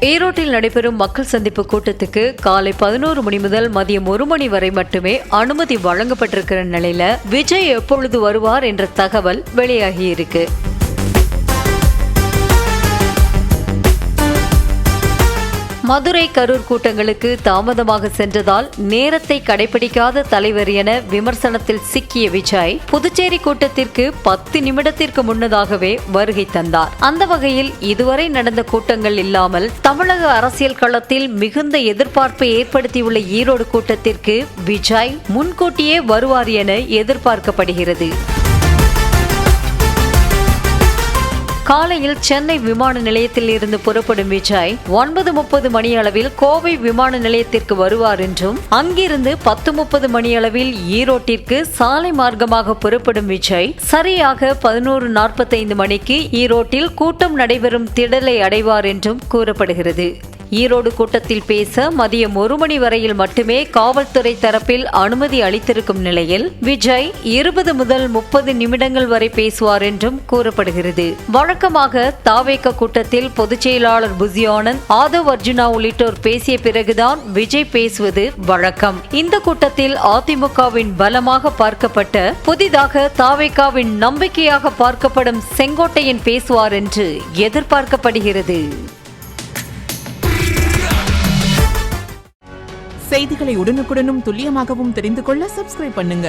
ஈரோட்டில் நடைபெறும் மக்கள் சந்திப்பு கூட்டத்துக்கு காலை 11 மணி முதல் மதியம் 1 மணி வரை மட்டுமே அனுமதி வழங்கப்பட்டிருக்கிற நிலையில விஜய் எப்பொழுது வருவார் என்ற தகவல் வெளியாகியிருக்கு. மதுரை கரூர் கூட்டங்களுக்கு தாமதமாக சென்றதால் நேரத்தை கடைபிடிக்காத தலைவர் என விமர்சனத்தில் சிக்கிய விஜய் புதுச்சேரி கூட்டத்திற்கு 10 நிமிடத்திற்கு முன்னதாகவே வருகை தந்தார். அந்த வகையில் இதுவரை நடந்த கூட்டங்கள் இல்லாமல் தமிழக அரசியல் களத்தில் மிகுந்த எதிர்பார்ப்பை ஏற்படுத்தியுள்ள ஈரோடு கூட்டத்திற்கு விஜய் முன்கூட்டியே வருவார் என எதிர்பார்க்கப்படுகிறது. காலையில் சென்னை விமான நிலையத்தில் இருந்து புறப்படும் விஜய் 9:30 மணியளவில் கோவை விமான நிலையத்திற்கு வருவார் என்றும் அங்கிருந்து 10:30 மணியளவில் ஈரோட்டிற்கு சாலை மார்க்கமாக புறப்படும் விஜய் சரியாக 11:45 மணிக்கு ஈரோட்டில் கூட்டம் நடைபெறும் திடலை அடைவார் என்றும் கூறப்படுகிறது. ஈரோடு கூட்டத்தில் பேச மதியம் 1 மணி வரையில் மட்டுமே காவல்துறை தரப்பில் அனுமதி அளித்திருக்கும் நிலையில் விஜய் 20 முதல் 30 நிமிடங்கள் வரை பேசுவார் என்றும் கூறப்படுகிறது. வழக்கமாக தாவேக கூட்டத்தில் பொதுச் செயலாளர் புசி ஆனந்த், ஆதவ் அர்ஜுனா உள்ளிட்டோர் பேசிய பிறகுதான் விஜய் பேசுவது வழக்கம். இந்த கூட்டத்தில் அதிமுகவின் பலமாக பார்க்கப்பட்ட புதிதாக தாவேகாவின் நம்பிக்கையாக பார்க்கப்படும் செங்கோட்டையன் பேசுவார் என்று எதிர்பார்க்கப்படுகிறது. செய்திகளை உடனுக்குடனும் துல்லியமாகவும் தெரிந்து கொள்ள சப்ஸ்கிரைப் பண்ணுங்க.